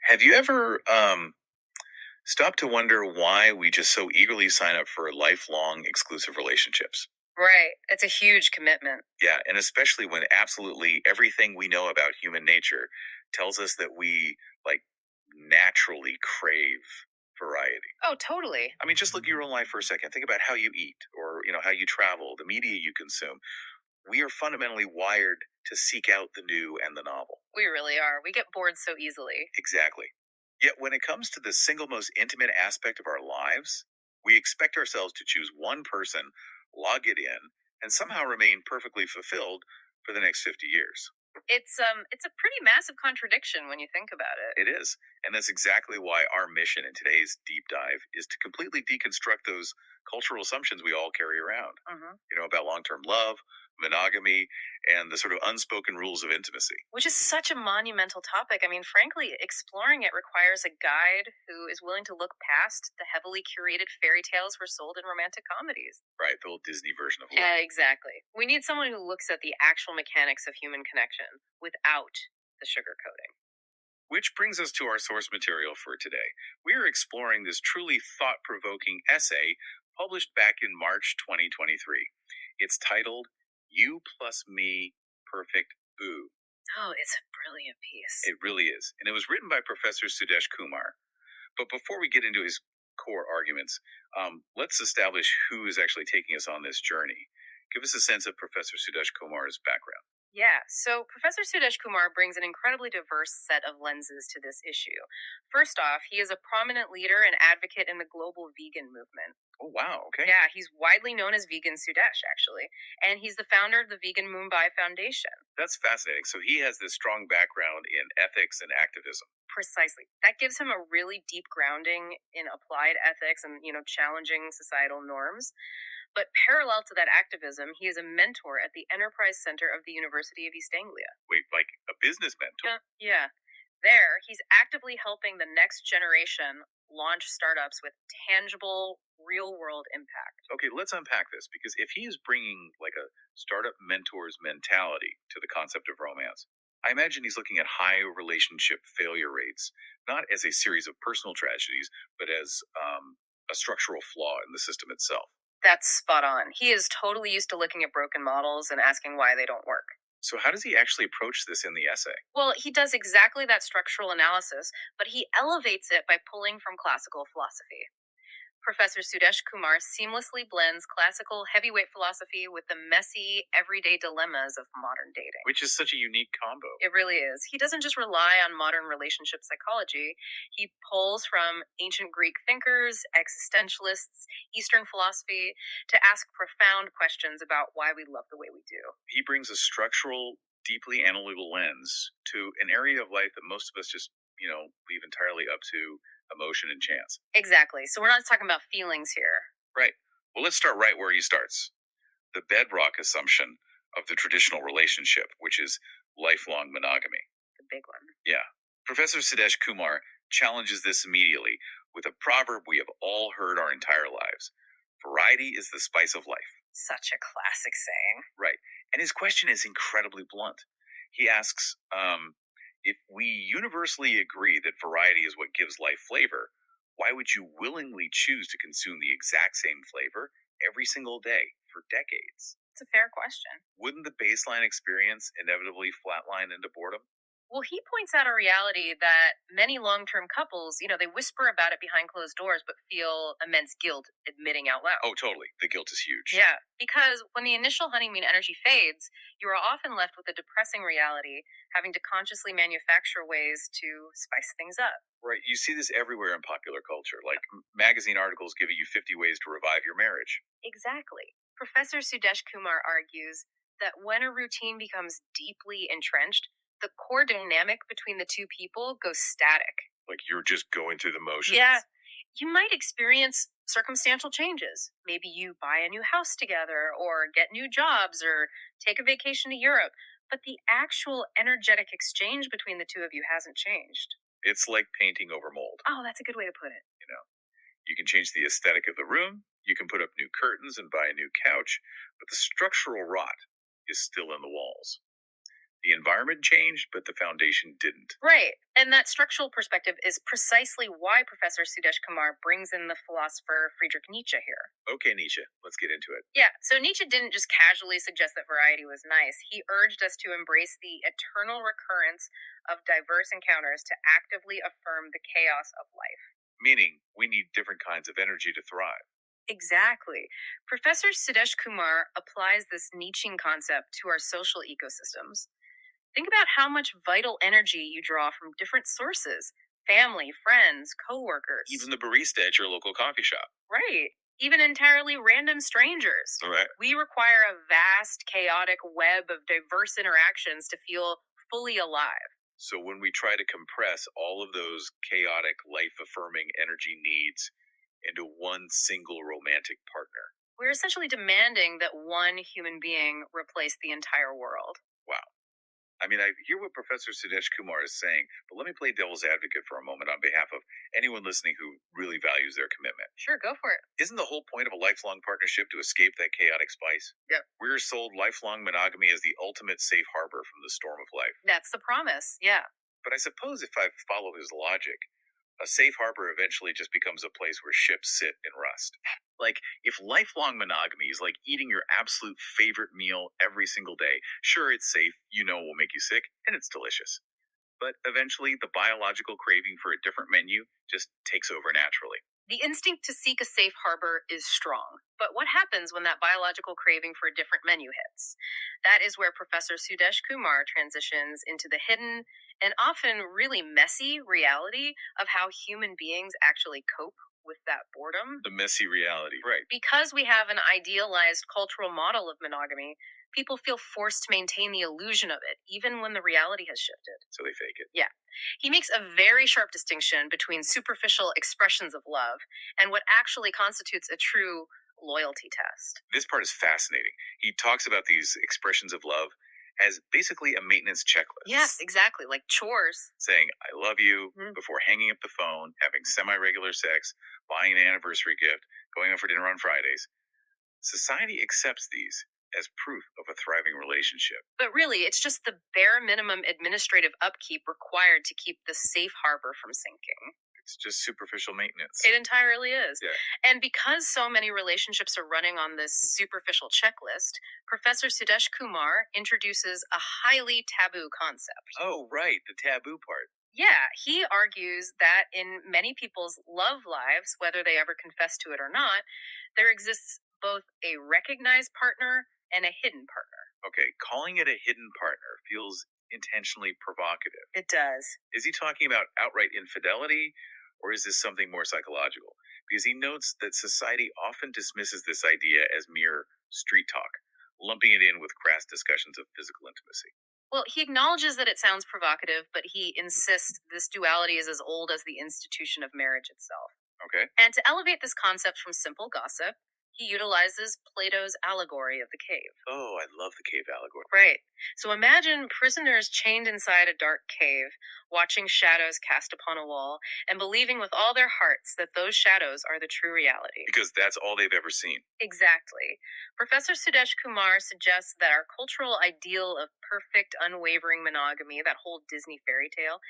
Have you ever stopped to wonder why we just so eagerly sign up for lifelong exclusive relationships? Right. It's a huge commitment. Yeah, and especially when absolutely everything we know about human nature tells us that we like naturally crave variety. Oh, totally. I mean, just look at your own life for a second. Think about how you eat or, how you travel, the media you consume. We are fundamentally wired to seek out the new and the novel. We really are. We get bored so easily. Exactly. Yet when it comes to the single most intimate aspect of our lives, we expect ourselves to choose one person, log it in, and somehow remain perfectly fulfilled for the next 50 years. It's a pretty massive contradiction when you think about it. It is. And that's exactly why our mission in today's deep dive is to completely deconstruct those cultural assumptions we all carry around, hmm about long term love, monogamy, and the sort of unspoken rules of intimacy. Which is such a monumental topic. I mean, frankly, exploring it requires a guide who is willing to look past the heavily curated fairy tales we're sold in romantic comedies. Right, the old Disney version of love. Yeah, exactly. We need someone who looks at the actual mechanics of human connection without the sugarcoating. Which brings us to our source material for today. We are exploring this truly thought provoking essay published back in March 2023. It's titled You Plus Me Perfect Boo. Oh, it's a brilliant piece. It really is. And it was written by Professor Sudesh Kumar. But before we get into his core arguments, let's establish who is actually taking us on this journey. Give us a sense of Professor Sudesh Kumar's background. Yeah, so Professor Sudesh Kumar brings an incredibly diverse set of lenses to this issue. First off, he is a prominent leader and advocate in the global vegan movement. Oh, wow. Okay. Yeah, he's widely known as Vegan Sudesh, actually, and he's the founder of the Vegan Mumbai Foundation. That's fascinating. So he has this strong background in ethics and activism. Precisely. That gives him a really deep grounding in applied ethics and, challenging societal norms. But parallel to that activism, he is a mentor at the Enterprise Center of the University of East Anglia. Wait, like a business mentor? Yeah. There, he's actively helping the next generation launch startups with tangible, real world impact. Okay, let's unpack this because if he is bringing like a startup mentor's mentality to the concept of romance, I imagine he's looking at high relationship failure rates, not as a series of personal tragedies, but as a structural flaw in the system itself. That's spot on. He is totally used to looking at broken models and asking why they don't work. So, how does he actually approach this in the essay? Well, he does exactly that structural analysis, but he elevates it by pulling from classical philosophy. Professor Sudesh Kumar seamlessly blends classical heavyweight philosophy with the messy, everyday dilemmas of modern dating. Which is such a unique combo. It really is. He doesn't just rely on modern relationship psychology. He pulls from ancient Greek thinkers, existentialists, Eastern philosophy to ask profound questions about why we love the way we do. He brings a structural, deeply analytical lens to an area of life that most of us just, leave entirely up to emotion and chance. Exactly. So we're not talking about feelings here. Right. Well, let's start right where he starts. The bedrock assumption of the traditional relationship, which is lifelong monogamy. The big one. Yeah. Professor Sudesh Kumar challenges this immediately with a proverb we have all heard our entire lives. Variety is the spice of life. Such a classic saying. Right. And his question is incredibly blunt. He asks, if we universally agree that variety is what gives life flavor, why would you willingly choose to consume the exact same flavor every single day for decades? It's a fair question. Wouldn't the baseline experience inevitably flatline into boredom? Well, he points out a reality that many long term couples, they whisper about it behind closed doors, but feel immense guilt admitting out loud. Oh, totally. The guilt is huge. Yeah, because when the initial honeymoon energy fades, you are often left with a depressing reality, having to consciously manufacture ways to spice things up. Right. You see this everywhere in popular culture. Like magazine articles giving you 50 ways to revive your marriage. Exactly. Professor Sudesh Kumar argues that when a routine becomes deeply entrenched, the core dynamic between the two people goes static. Like you're just going through the motions. Yeah, you might experience circumstantial changes. Maybe you buy a new house together, or get new jobs, or take a vacation to Europe. But the actual energetic exchange between the two of you hasn't changed. It's like painting over mold. Oh, that's a good way to put it. You can change the aesthetic of the room, you can put up new curtains and buy a new couch, but the structural rot is still in the walls. The environment changed, but the foundation didn't. Right. And that structural perspective is precisely why Professor Sudesh Kumar brings in the philosopher Friedrich Nietzsche here. Okay, Nietzsche, let's get into it. Yeah, so Nietzsche didn't just casually suggest that variety was nice. He urged us to embrace the eternal recurrence of diverse encounters to actively affirm the chaos of life. Meaning, we need different kinds of energy to thrive. Exactly. Professor Sudesh Kumar applies this Nietzschean concept to our social ecosystems. Think about how much vital energy you draw from different sources: family, friends, coworkers. Even the barista at your local coffee shop. Right. Even entirely random strangers. Right. We require a vast, chaotic web of diverse interactions to feel fully alive. So when we try to compress all of those chaotic, life-affirming energy needs into one single romantic partner. We're essentially demanding that one human being replace the entire world. Wow. I mean, I hear what Professor Sudesh Kumar is saying, but let me play devil's advocate for a moment on behalf of anyone listening who really values their commitment. Sure, go for it. Isn't the whole point of a lifelong partnership to escape that chaotic spice? Yeah. We're sold lifelong monogamy as the ultimate safe harbor from the storm of life. That's the promise. Yeah. But I suppose if I follow his logic, a safe harbor eventually just becomes a place where ships sit and rust. Like, if lifelong monogamy is like eating your absolute favorite meal every single day, sure, it's safe, you know it will make you sick, and it's delicious. But eventually, the biological craving for a different menu just takes over naturally. The instinct to seek a safe harbor is strong. But what happens when that biological craving for a different menu hits? That is where Professor Sudesh Kumar transitions into the hidden and often really messy reality of how human beings actually cope with that boredom. The messy reality. Right. Because we have an idealized cultural model of monogamy, people feel forced to maintain the illusion of it, even when the reality has shifted. So they fake it. Yeah. He makes a very sharp distinction between superficial expressions of love and what actually constitutes a true loyalty test. This part is fascinating. He talks about these expressions of love as basically a maintenance checklist. Yes, exactly. Like chores. Saying, I love you, Mhm. before hanging up the phone, having semi regular sex, buying an anniversary gift, going out for dinner on Fridays. Society accepts these as proof of a thriving relationship. But really, it's just the bare minimum administrative upkeep required to keep the safe harbor from sinking. It's just superficial maintenance. It entirely is. Yeah. And because so many relationships are running on this superficial checklist, Professor Sudesh Kumar introduces a highly taboo concept. Oh, right, the taboo part. Yeah, he argues that in many people's love lives, whether they ever confess to it or not, there exists both a recognized partner and a hidden partner. Okay, calling it a hidden partner feels intentionally provocative. It does. Is he talking about outright infidelity, or is this something more psychological? Because he notes that society often dismisses this idea as mere street talk, lumping it in with crass discussions of physical intimacy. Well, he acknowledges that it sounds provocative, but he insists this duality is as old as the institution of marriage itself. Okay. And to elevate this concept from simple gossip, he utilizes Plato's allegory of the cave. Oh, I love the cave allegory. Right. So imagine prisoners chained inside a dark cave, watching shadows cast upon a wall, and believing with all their hearts that those shadows are the true reality. Because that's all they've ever seen. Exactly. Professor Sudesh Kumar suggests that our cultural ideal of perfect, unwavering monogamy, that whole Disney fairy tale,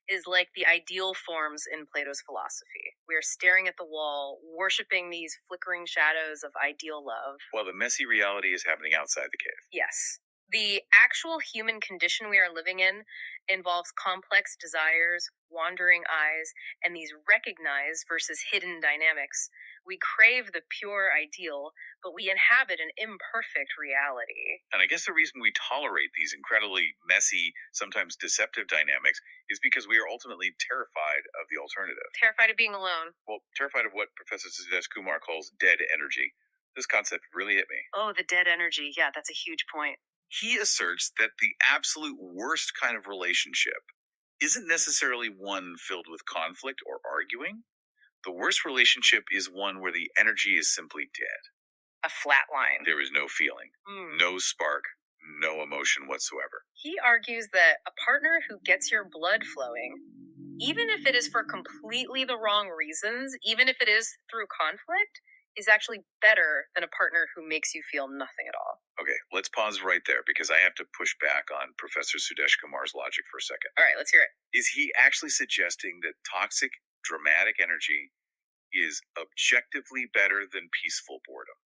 is like the ideal forms in Plato's philosophy. We are staring at the wall, worshiping these flickering shadows of ideal love. While the messy reality is happening outside the cave. Yes. The actual human condition we are living in involves complex desires, wandering eyes, and these recognized versus hidden dynamics. We crave the pure ideal, but we inhabit an imperfect reality. And I guess the reason we tolerate these incredibly messy, sometimes deceptive dynamics is because we are ultimately terrified of the alternative. Terrified of being alone. Well, terrified of what Professor Sudesh Kumar calls dead energy. This concept really hit me. Oh, the dead energy. Yeah, that's a huge point. He asserts that the absolute worst kind of relationship isn't necessarily one filled with conflict or arguing. The worst relationship is one where the energy is simply dead. A flat line. There is no feeling, no spark, no emotion whatsoever. He argues that a partner who gets your blood flowing, even if it is for completely the wrong reasons, even if it is through conflict, is actually better than a partner who makes you feel nothing at all. Okay, Let's pause right there because I have to push back on Professor Sudesh Kumar's logic for a second. All right, let's hear it. Is he actually suggesting that toxic, dramatic energy is objectively better than peaceful boredom?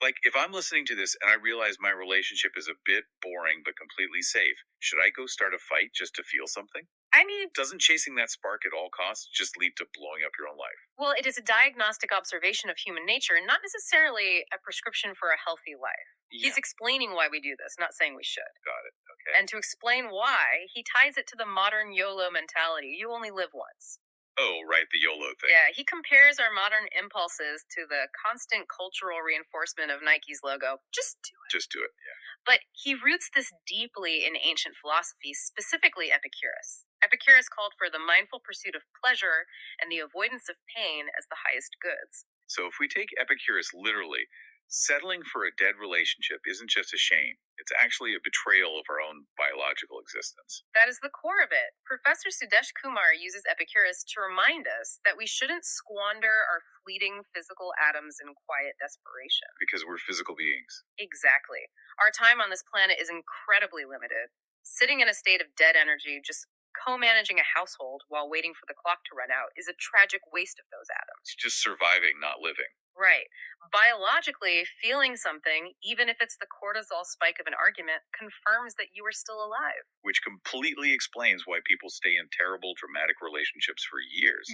Like, if I'm listening to this and I realize my relationship is a bit boring but completely safe, should I go start a fight just to feel something? I mean, Doesn't chasing that spark at all costs just lead to blowing up your own life? well, it is a diagnostic observation of human nature, not necessarily a prescription for a healthy life. Yeah, He's explaining why we do this, not saying we should. got it. Okay. And to explain why, he ties it to the modern YOLO mentality. You only live once. Oh, right, the YOLO thing. Yeah, he compares our modern impulses to the constant cultural reinforcement of Nike's logo. Just do it. Just do it. Yeah. But he roots this deeply in ancient philosophy, specifically Epicurus. Epicurus called for the mindful pursuit of pleasure and the avoidance of pain as the highest goods. So if we take Epicurus literally, settling for a dead relationship isn't just a shame. It's actually a betrayal of our own biological existence. That is the core of it. Professor Sudesh Kumar uses Epicurus to remind us that we shouldn't squander our fleeting physical atoms in quiet desperation. Because we're physical beings. Exactly. Our time on this planet is incredibly limited. Sitting in a state of dead energy, just co managing a household while waiting for the clock to run out, is a tragic waste of those atoms. It's just surviving, not living. Right. Biologically, feeling something, even if it's the cortisol spike of an argument, confirms that you are still alive. Which completely explains why people stay in terrible, dramatic relationships for years.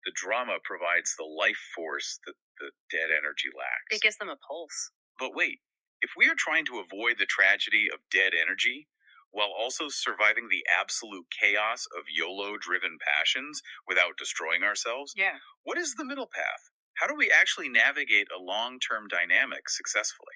The drama provides the life force that the dead energy lacks. It gives them a pulse. But wait, if we are trying to avoid the tragedy of dead energy, while also surviving the absolute chaos of YOLO driven passions without destroying ourselves, Yeah. what is the middle path? How do we actually navigate a long term dynamic successfully?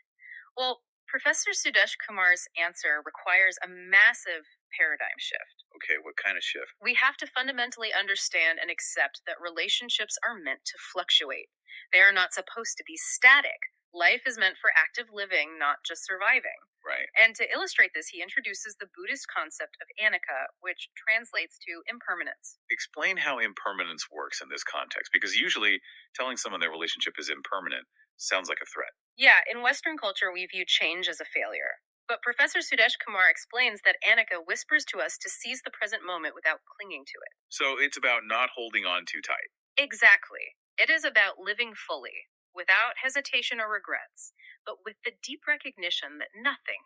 Well, Professor Sudesh Kumar's answer requires a massive paradigm shift. Okay, what kind of shift? We have to fundamentally understand and accept that relationships are meant to fluctuate. They are not supposed to be static. Life is meant for active living, not just surviving. Right. And to illustrate this, he introduces the Buddhist concept of anicca, which translates to impermanence. Explain how impermanence works in this context, because usually telling someone their relationship is impermanent sounds like a threat. Yeah, in Western culture, we view change as a failure. But Professor Sudesh Kumar explains that anicca whispers to us to seize the present moment without clinging to it. So it's about not holding on too tight. Exactly. It is about living fully, without hesitation or regrets, but with the deep recognition that nothing,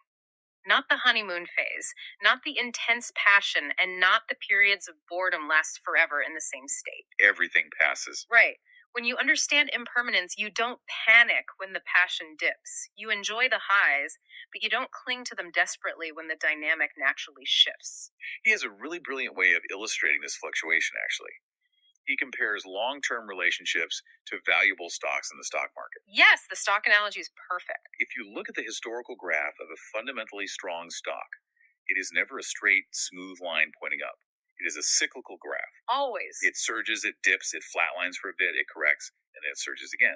not the honeymoon phase, not the intense passion, and not the periods of boredom last forever in the same state. Everything passes. Right. When you understand impermanence, you don't panic when the passion dips. You enjoy the highs, but you don't cling to them desperately when the dynamic naturally shifts. He has a really brilliant way of illustrating this fluctuation, actually. He compares long term relationships to valuable stocks in the stock market. Yes, the stock analogy is perfect. If you look at the historical graph of a fundamentally strong stock, it is never a straight, smooth line pointing up. It is a cyclical graph. Always. It surges, it dips, it flatlines for a bit, it corrects, and then it surges again.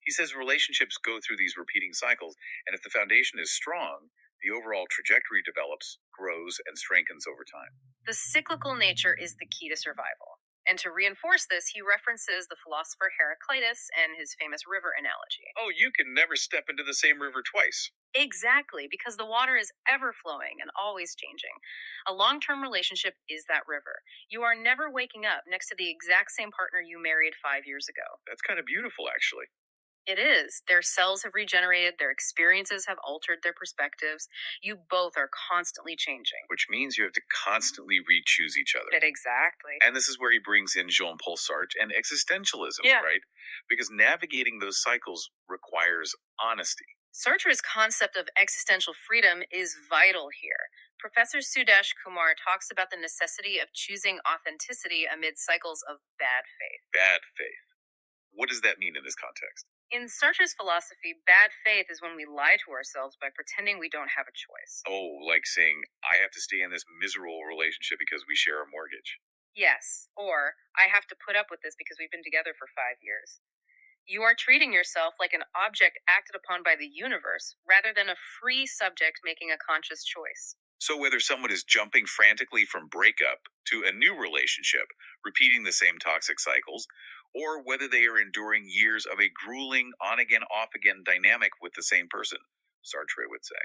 He says relationships go through these repeating cycles, and if the foundation is strong, the overall trajectory develops, grows, and strengthens over time. The cyclical nature is the key to survival. And to reinforce this, he references the philosopher Heraclitus and his famous river analogy. Oh, you can never step into the same river twice. Exactly, because the water is ever flowing and always changing. A long term relationship is that river. You are never waking up next to the exact same partner you married 5 years ago. That's kind of beautiful, actually. It is. Their cells have regenerated, their experiences have altered their perspectives. You both are constantly changing. Which means you have to constantly re-choose each other. Exactly. And this is where he brings in Jean-Paul Sartre and existentialism, Yeah. right? Because navigating those cycles requires honesty. Sartre's concept of existential freedom is vital here. Professor Sudesh Kumar talks about the necessity of choosing authenticity amid cycles of bad faith. Bad faith. What does that mean in this context? In Sartre's philosophy, bad faith is when we lie to ourselves by pretending we don't have a choice. Oh, like saying, I have to stay in this miserable relationship because we share a mortgage. Yes, or I have to put up with this because we've been together for 5 years. You are treating yourself like an object acted upon by the universe rather than a free subject making a conscious choice. So whether someone is jumping frantically from breakup to a new relationship, repeating the same toxic cycles, or whether they are enduring years of a grueling on again, off again dynamic with the same person, Sartre would say.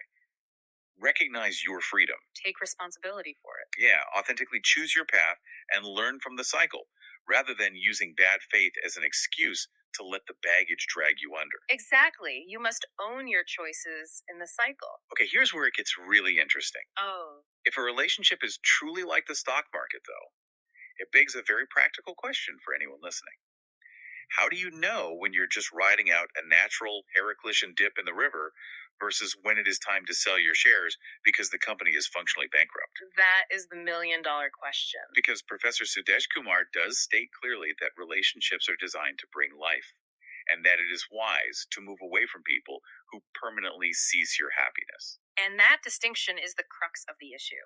Recognize your freedom. Take responsibility for it. Yeah, authentically choose your path and learn from the cycle rather than using bad faith as an excuse to let the baggage drag you under. Exactly. You must own your choices in the cycle. Okay, here's where it gets really interesting. Oh, If a relationship is truly like the stock market, though, it begs a very practical question for anyone listening. How do you know when you're just riding out a natural Heraclitean dip in the river versus when it is time to sell your shares because the company is functionally bankrupt? that is the $1 million question. Because Professor Sudesh Kumar does state clearly that relationships are designed to bring life, and that it is wise to move away from people who permanently cease your happiness. And that distinction is the crux of the issue.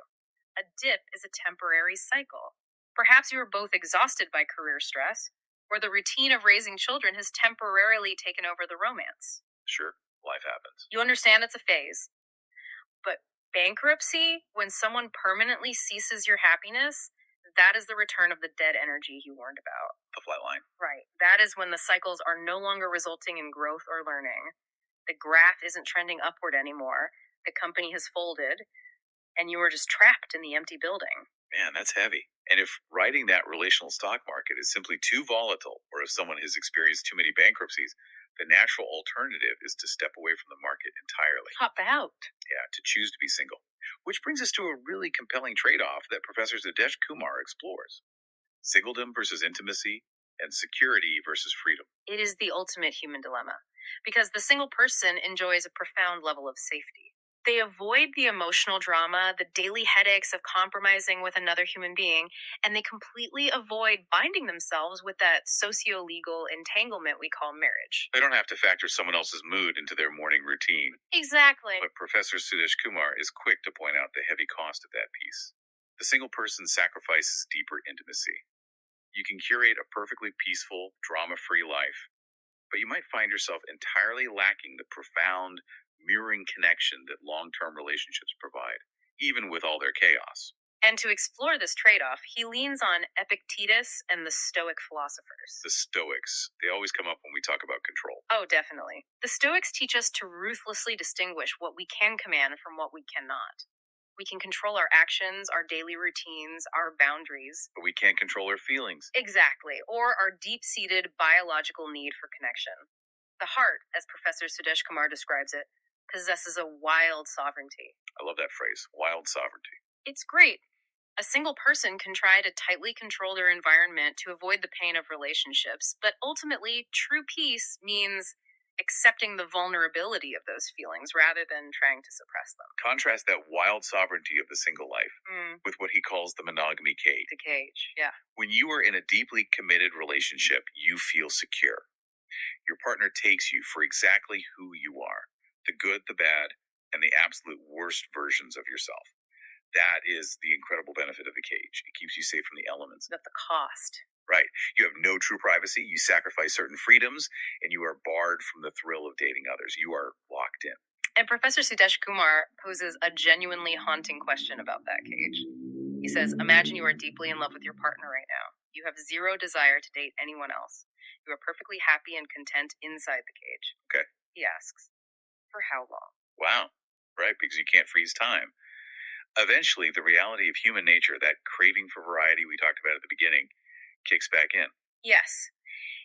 A dip is a temporary cycle. Perhaps you are both exhausted by career stress, or the routine of raising children has temporarily taken over the romance. Sure, life happens. You understand it's a phase. But bankruptcy, when someone permanently ceases your happiness, that is the return of the dead energy you warned about. The flat line. Right. That is when the cycles are no longer resulting in growth or learning. The graph isn't trending upward anymore. The company has folded, and you are just trapped in the empty building. Man, that's heavy. And if riding that relational stock market is simply too volatile, or if someone has experienced too many bankruptcies, the natural alternative is to step away from the market entirely. Hop out. Yeah, to choose to be single. Which brings us to a really compelling trade off that Professor Sudesh Kumar explores: singledom versus intimacy, and security versus freedom. It is the ultimate human dilemma because the single person enjoys a profound level of safety. They avoid the emotional drama, the daily headaches of compromising with another human being, and they completely avoid binding themselves with that socio legal entanglement we call marriage. They don't have to factor someone else's mood into their morning routine. Exactly. But Professor Sudesh Kumar is quick to point out the heavy cost of that piece. The single person sacrifices deeper intimacy. You can curate a perfectly peaceful, drama free life, but you might find yourself entirely lacking the profound, mirroring connection that long term relationships provide, even with all their chaos. And to explore this trade off, he leans on Epictetus and the Stoic philosophers. The Stoics, they always come up when we talk about control. Oh, definitely. The Stoics teach us to ruthlessly distinguish what we can command from what we cannot. We can control our actions, our daily routines, our boundaries. But we can't control our feelings. Exactly, or our deep seated biological need for connection. The heart, as Professor Sudesh Kumar describes it, possesses a wild sovereignty. I love that phrase, wild sovereignty. It's great. A single person can try to tightly control their environment to avoid the pain of relationships, but ultimately, true peace means accepting the vulnerability of those feelings rather than trying to suppress them. Contrast that wild sovereignty of the single life with what he calls the monogamy cage. The cage, yeah. When you are in a deeply committed relationship, you feel secure. Your partner takes you for exactly who you are, the good, the bad, and the absolute worst versions of yourself. That is the incredible benefit of the cage. It keeps you safe from the elements. At the cost. Right. You have no true privacy. You sacrifice certain freedoms, and you are barred from the thrill of dating others. You are locked in. And Professor Sudesh Kumar poses a genuinely haunting question about that cage. He says, imagine you are deeply in love with your partner right now. You have zero desire to date anyone else. You are perfectly happy and content inside the cage. Okay. He asks, for how long? Wow. Right, because you can't freeze time. Eventually, the reality of human nature, that craving for variety we talked about at the beginning, kicks back in. Yes.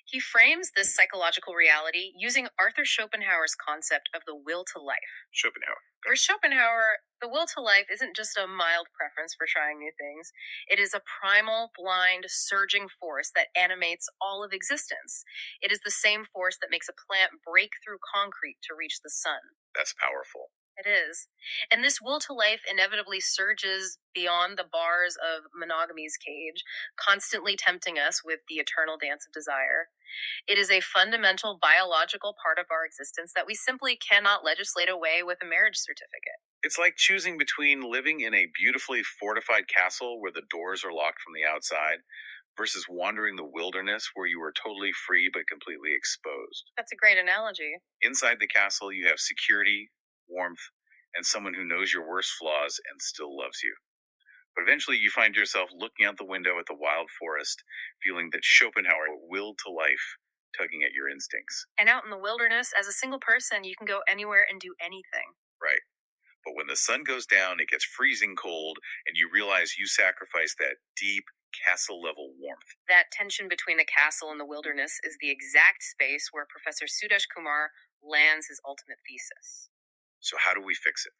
He frames this psychological reality using Arthur Schopenhauer's concept of the will to life. Schopenhauer. For Schopenhauer, the will to life isn't just a mild preference for trying new things. It is a primal, blind, surging force that animates all of existence. It is the same force that makes a plant break through concrete to reach the sun. That's powerful. It is. And this will to life inevitably surges beyond the bars of monogamy's cage, constantly tempting us with the eternal dance of desire. It is a fundamental biological part of our existence that we simply cannot legislate away with a marriage certificate. It's like choosing between living in a beautifully fortified castle where the doors are locked from the outside versus wandering the wilderness where you are totally free but completely exposed. That's a great analogy. Inside the castle, you have security, warmth, and someone who knows your worst flaws and still loves you. But eventually you find yourself looking out the window at the wild forest, feeling that Schopenhauer will to life tugging at your instincts. And out in the wilderness, as a single person, you can go anywhere and do anything. Right. But when the sun goes down, it gets freezing cold, and you realize you sacrificed that deep, castle level warmth. That tension between the castle and the wilderness is the exact space where Professor Sudesh Kumar lands his ultimate thesis. So, how do we fix it?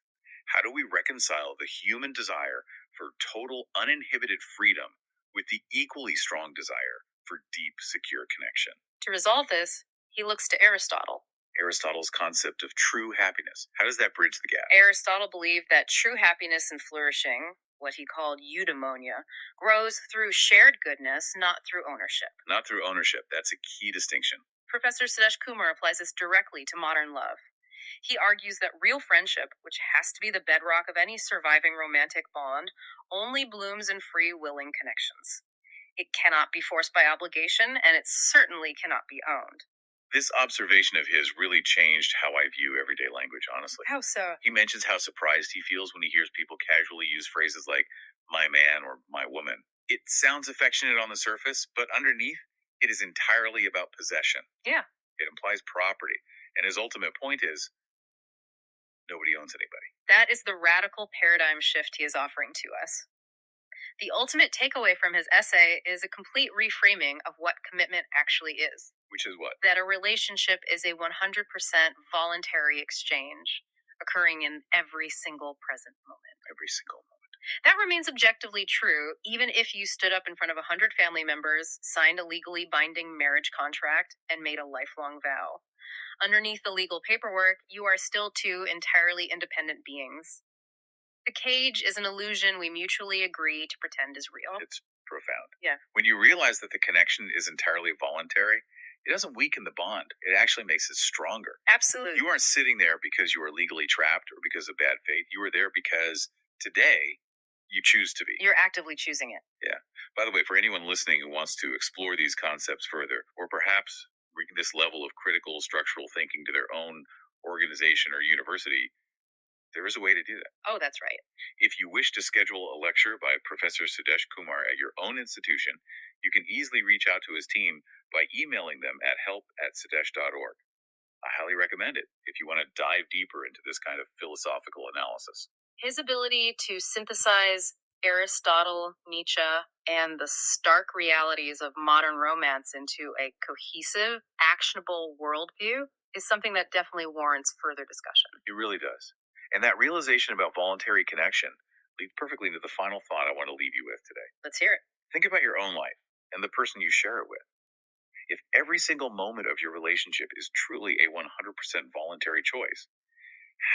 How do we reconcile the human desire for total, uninhibited freedom with the equally strong desire for deep, secure connection? To resolve this, he looks to Aristotle. Aristotle's concept of true happiness. How does that bridge the gap? Aristotle believed that true happiness and flourishing, what he called eudaimonia, grows through shared goodness, not through ownership. Not through ownership. That's a key distinction. Professor Sudesh Kumar applies this directly to modern love. He argues that real friendship, which has to be the bedrock of any surviving romantic bond, only blooms in free, willing connections. It cannot be forced by obligation, and it certainly cannot be owned. This observation of his really changed how I view everyday language, honestly. How so? He mentions how surprised he feels when he hears people casually use phrases like my man or my woman. It sounds affectionate on the surface, but underneath, it is entirely about possession. Yeah. It implies property. And his ultimate point is nobody owns anybody. That is the radical paradigm shift he is offering to us. The ultimate takeaway from his essay is a complete reframing of what commitment actually is. Which is what? That a relationship is a 100% voluntary exchange occurring in every single present moment. Every single moment. That remains objectively true, even if you stood up in front of 100 family members, signed a legally binding marriage contract, and made a lifelong vow. Underneath the legal paperwork, you are still two entirely independent beings. The cage is an illusion we mutually agree to pretend is real. It's profound. Yeah. When you realize that the connection is entirely voluntary, it doesn't weaken the bond. It actually makes it stronger. Absolutely. You aren't sitting there because you are legally trapped or because of bad fate. You are there because today you choose to be. You're actively choosing it. Yeah. By the way, for anyone listening who wants to explore these concepts further, or perhaps bring this level of critical structural thinking to their own organization or university, there is a way to do that. Oh, that's right. If you wish to schedule a lecture by Professor Sudesh Kumar at your own institution, you can easily reach out to his team by emailing them at help@sudesh.org. I highly recommend it if you want to dive deeper into this kind of philosophical analysis. His ability to synthesize Aristotle, Nietzsche, and the stark realities of modern romance into a cohesive, actionable worldview is something that definitely warrants further discussion. It really does. And that realization about voluntary connection leads perfectly into the final thought I want to leave you with today. Let's hear it. Think about your own life and the person you share it with. If every single moment of your relationship is truly a 100% voluntary choice,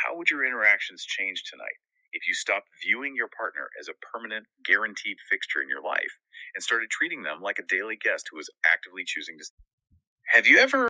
how would your interactions change tonight if you stopped viewing your partner as a permanent, guaranteed fixture in your life and started treating them like a daily guest who is actively choosing to? Have you ever